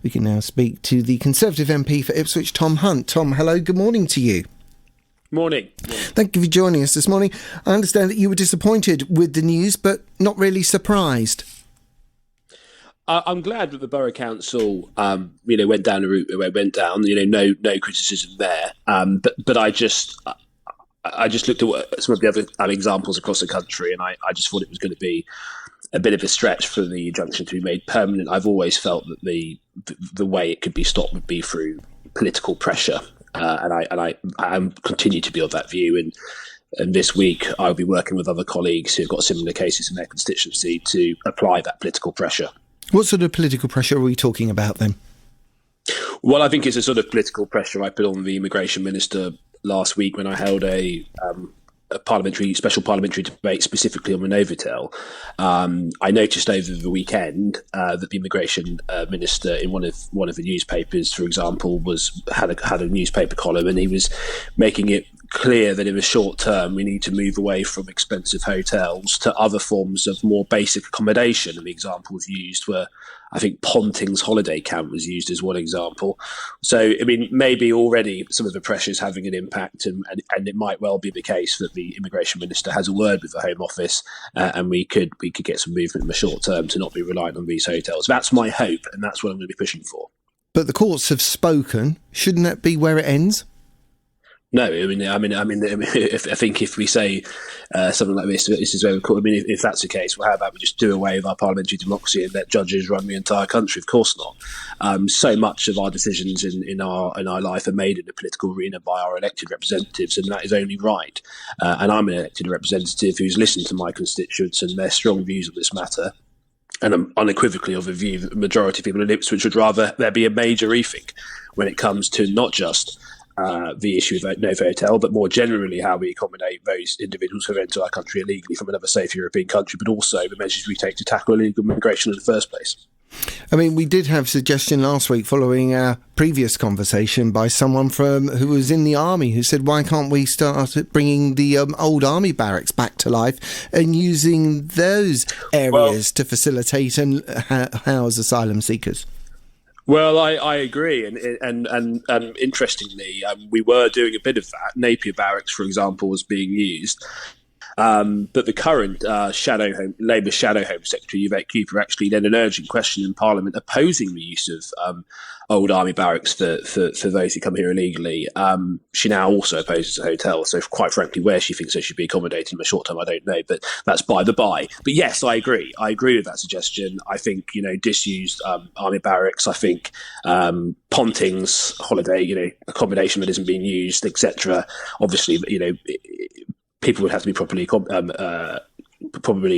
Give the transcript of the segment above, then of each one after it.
We can now speak to the Conservative MP for Ipswich, Tom Hunt. Tom, hello, good morning to you. Morning. Thank you for joining us this morning. I understand that you were disappointed with the news, but not really surprised. I'm glad that the Borough Council, went down the route it went down. No criticism there. But I just looked at some of the other examples across the country, and I just thought it was going to be a bit of a stretch for the injunction to be made permanent. I've always felt that the way it could be stopped would be through political pressure, and I continue to be of that view. And this week I'll be working with other colleagues who've got similar cases in their constituency to apply that political pressure. What sort of political pressure are we talking about then? Well, I think it's a sort of political pressure I put on the immigration minister last week when I held a special parliamentary debate specifically on the Novotel. I noticed over the weekend that the immigration minister in one of the newspapers, for example, had a newspaper column, and he was making it clear that in the short term we need to move away from expensive hotels to other forms of more basic accommodation. And the examples used were, I think, Ponting's holiday camp was used as one example. So, maybe already some of the pressure is having an impact, and it might well be the case that the immigration minister has a word with the Home Office, and we could get some movement in the short term to not be reliant on these hotels. That's my hope, and that's what I'm going to be pushing for. But the courts have spoken. Shouldn't that be where it ends? No, I think if we say something like this is very cool. If that's the case, well, how about we just do away with our parliamentary democracy and let judges run the entire country? Of course not. So much of our decisions in our life are made in the political arena by our elected representatives, and that is only right. And I'm an elected representative who's listened to my constituents and their strong views on this matter. And I'm unequivocally of the view that the majority of people in Ipswich would rather there be a major rethink when it comes to not just the issue of Novotel, but more generally how we accommodate those individuals who enter our country illegally from another safe European country, but also the measures we take to tackle illegal migration in the first place. We did have suggestion last week following our previous conversation by someone who was in the army who said, why can't we start bringing the old army barracks back to life and using those areas to facilitate and house asylum seekers? Well, I agree, and interestingly, we were doing a bit of that. Napier Barracks, for example, was being used, but the current Labour Shadow Home Secretary, Yvette Cooper, actually led an urgent question in Parliament opposing the use of old army barracks for those who come here illegally. She now also opposes a hotel, so quite frankly, where she thinks they should be accommodated in the short term, I don't know, but that's by the by. But yes, I agree with that suggestion. I think, disused army barracks, I think Ponting's holiday, accommodation that isn't being used, etc. Obviously, people would have to be properly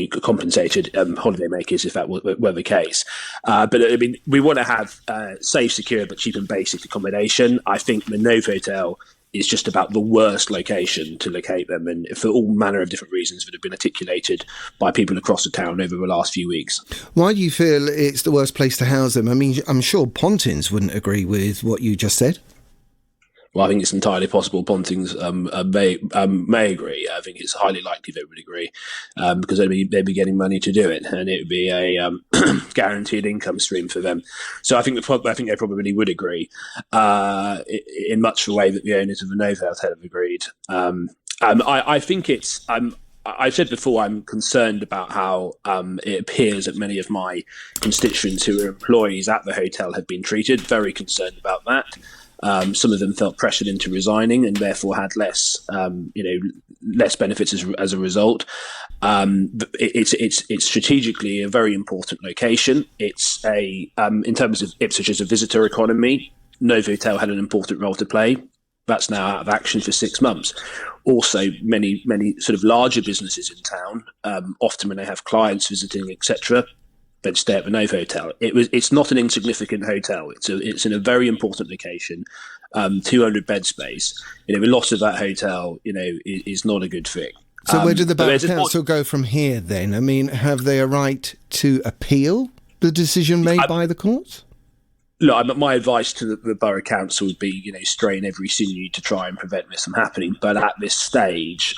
compensated, holidaymakers, if that were the case. But we want to have safe, secure, but cheap and basic accommodation. I think the Novotel is just about the worst location to locate them, and for all manner of different reasons that have been articulated by people across the town over the last few weeks. Why do you feel it's the worst place to house them? I'm sure Pontins wouldn't agree with what you just said. Well, I think it's entirely possible Pontings may agree. I think it's highly likely they would agree because they'd be getting money to do it, and it would be a guaranteed income stream for them. So I think they probably would agree in much the way that the owners of the Novotel have agreed. I think it's. I've said before, I'm concerned about how it appears that many of my constituents who are employees at the hotel have been treated. Very concerned about that. Some of them felt pressured into resigning and therefore had less benefits as a result. It's strategically a very important location. It's in terms of Ipswich as a visitor economy, Novotel had an important role to play. That's now out of action for 6 months. Also, many sort of larger businesses in town, often when they have clients visiting, etc., they'd stay at the Novotel. It's not an insignificant hotel. It's in a very important location, 200 bed space. The loss of that hotel, is not a good thing. So where did the Borough Council go from here then? Have they a right to appeal the decision made by the courts? Look, my advice to the Borough Council would be, strain every sinew to try and prevent this from happening. But at this stage,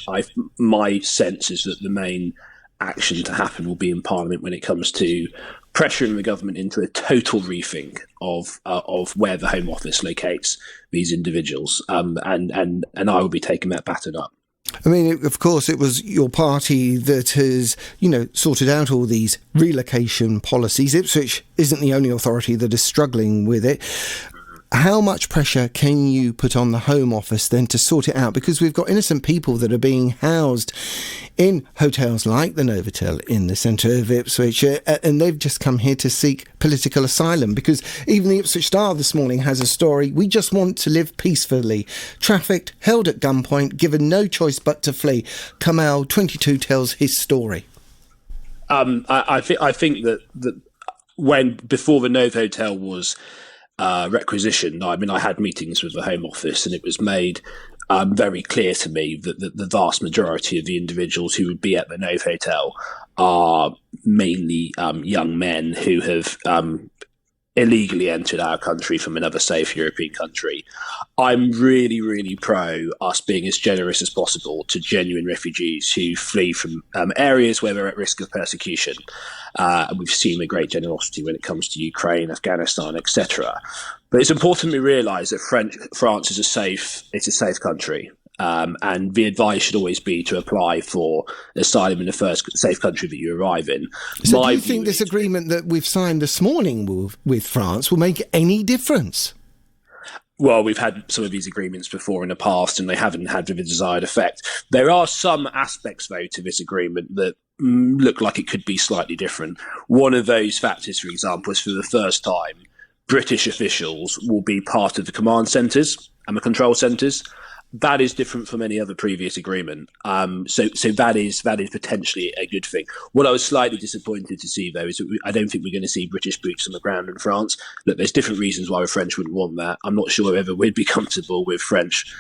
my sense is that the main action to happen will be in Parliament when it comes to pressuring the government into a total rethink of where the Home Office locates these individuals, and I will be taking that baton up. I mean, of course, it was your party that has, sorted out all these relocation policies. Ipswich isn't the only authority that is struggling with it. How much pressure can you put on the Home Office then to sort it out? Because we've got innocent people that are being housed in hotels like the Novotel in the centre of Ipswich, and they've just come here to seek political asylum. Because even the Ipswich Star this morning has a story: we just want to live peacefully. Trafficked, held at gunpoint, given no choice but to flee. Kamal, 22, tells his story. I think that when before the Novotel was requisitioned, I had meetings with the Home Office, and it was made very clear to me that the vast majority of the individuals who would be at the Novotel are mainly young men who have illegally entered our country from another safe European country. I'm really, really pro us being as generous as possible to genuine refugees who flee from areas where they're at risk of persecution. And we've seen a great generosity when it comes to Ukraine, Afghanistan, etc. But it's important we realise that France is a safe country. And the advice should always be to apply for asylum in the first safe country that you arrive in. So do you think this agreement that we've signed this morning with France will make any difference? Well, we've had some of these agreements before in the past, and they haven't had the desired effect. There are some aspects, though, to this agreement that look like it could be slightly different. One of those factors, for example, is for the first time, British officials will be part of the command centres and the control centres. That is different from any other previous agreement. So that is potentially a good thing. What I was slightly disappointed to see, though, is that I don't think we're going to see British boots on the ground in France. Look, there's different reasons why the French wouldn't want that. I'm not sure whether we'd be comfortable with French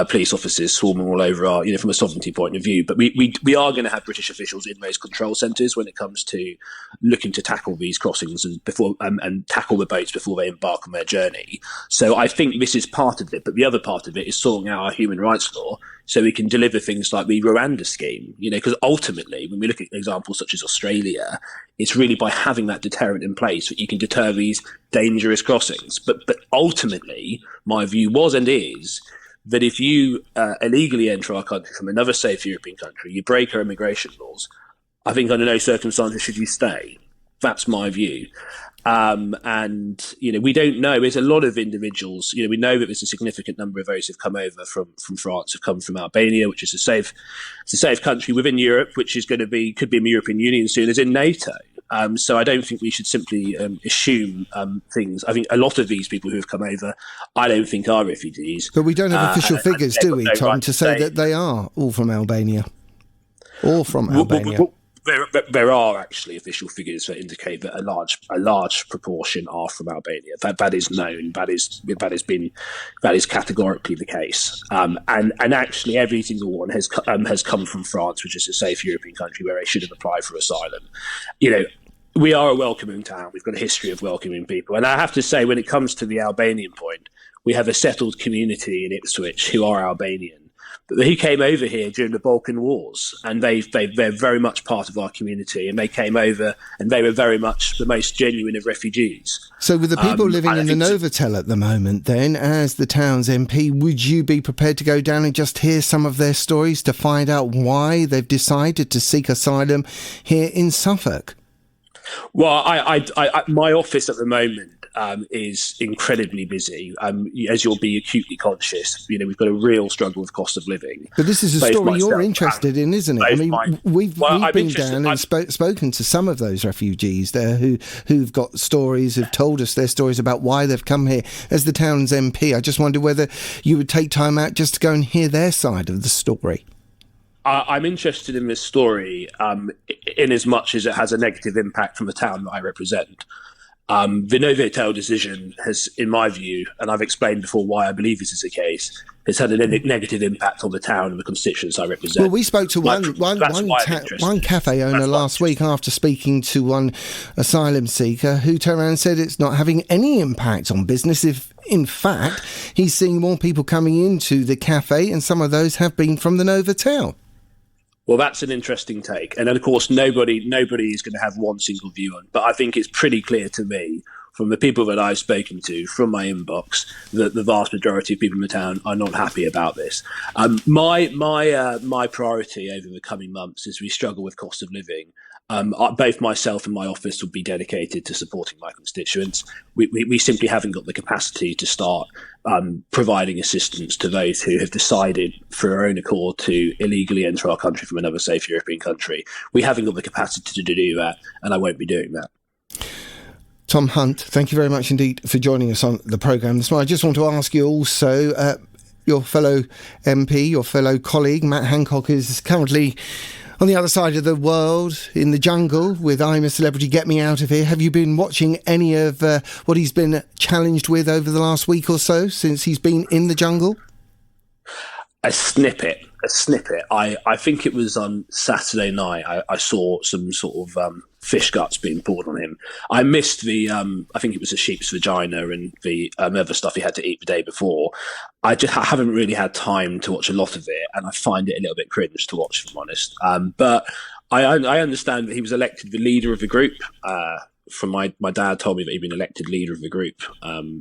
police officers swarming all over our, from a sovereignty point of view. But we are going to have British officials in those control centres when it comes to looking to tackle these crossings and tackle the boats before they embark on their journey. So I think this is part of it. But the other part of it is sorting out our human rights law so we can deliver things like the Rwanda scheme. Because ultimately, when we look at examples such as Australia, it's really by having that deterrent in place that you can deter these dangerous crossings. But ultimately, my view was and is that if you illegally enter our country from another safe European country, you break our immigration laws, I think under no circumstances should you stay. That's my view. We don't know. There's a lot of individuals. We know that there's a significant number of those who've come over from France, have come from Albania, which is a safe country within Europe, which is could be in the European Union soon as in NATO. So I don't think we should simply assume things. I think a lot of these people who have come over, I don't think are refugees. But we don't have official figures, do we, Tom, to say that they are all from Albania? Or from Albania? There are actually official figures that indicate that a large proportion are from Albania. That is known. That is categorically the case. And actually, every single one has come from France, which is a safe European country where they should have applied for asylum. We are a welcoming town. We've got a history of welcoming people. And I have to say, when it comes to the Albanian point, we have a settled community in Ipswich who are Albanian. But he came over here during the Balkan Wars, and they're very much part of our community, and they came over, and they were very much the most genuine of refugees. So with the people living in the Novotel at the moment, then, as the town's MP, would you be prepared to go down and just hear some of their stories to find out why they've decided to seek asylum here in Suffolk? Well, my office at the moment is incredibly busy. As you'll be acutely conscious, we've got a real struggle with cost of living. But this is a story you're interested in, isn't it? I mean, we've been down and spoken to some of those refugees there who've got stories, who've told us their stories about why they've come here. As the town's MP, I just wonder whether you would take time out just to go and hear their side of the story. I'm interested in this story in as much as it has a negative impact from the town that I represent. The Novotel decision has, in my view, and I've explained before why I believe this is the case, has had a negative impact on the town and the constituents I represent. Well, we spoke to one cafe owner last week after speaking to one asylum seeker who turned around and said it's not having any impact on business. If, in fact, he's seeing more people coming into the cafe, and some of those have been from the Novotel. Well, that's an interesting take. And then, of course, nobody is going to have one single view on. But I think it's pretty clear to me from the people that I've spoken to, from my inbox, that the vast majority of people in the town are not happy about this. My priority over the coming months, as we struggle with cost of living, both myself and my office will be dedicated to supporting my constituents. We simply haven't got the capacity to start providing assistance to those who have decided for their own accord to illegally enter our country from another safe European country. We haven't got the capacity to do that, and I won't be doing that. Tom Hunt, thank you very much indeed for joining us on the programme this morning. I just want to ask you also, your fellow MP, your fellow colleague, Matt Hancock, is currently on the other side of the world in the jungle with I'm a Celebrity, Get Me Out of Here. Have you been watching any of what he's been challenged with over the last week or so since he's been in the jungle? A snippet. I think it was on Saturday night. I saw some sort of fish guts being poured on him. I missed the, I think it was a sheep's vagina and the other stuff he had to eat the day before. I haven't really had time to watch a lot of it, and I find it a little bit cringe to watch, if I'm honest. But I understand that he was elected the leader of the group. From my dad told me that he'd been elected leader of the group.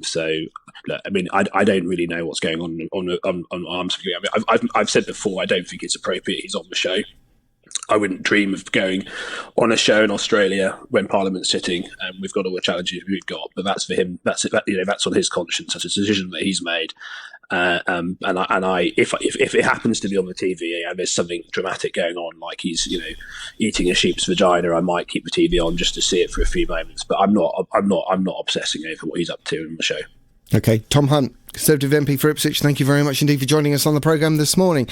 So, look, I mean, I don't really know what's going on Arms. I mean, I've said before, I don't think it's appropriate he's on the show. I wouldn't dream of going on a show in Australia when Parliament's sitting and we've got all the challenges we've got. But that's for him. That's on his conscience. That's a decision that he's made. If it happens to be on the TV and there's something dramatic going on, like he's eating a sheep's vagina, I might keep the TV on just to see it for a few moments. But I'm not obsessing over what he's up to in the show. Okay, Tom Hunt, Conservative MP for Ipswich. Thank you very much indeed for joining us on the programme this morning.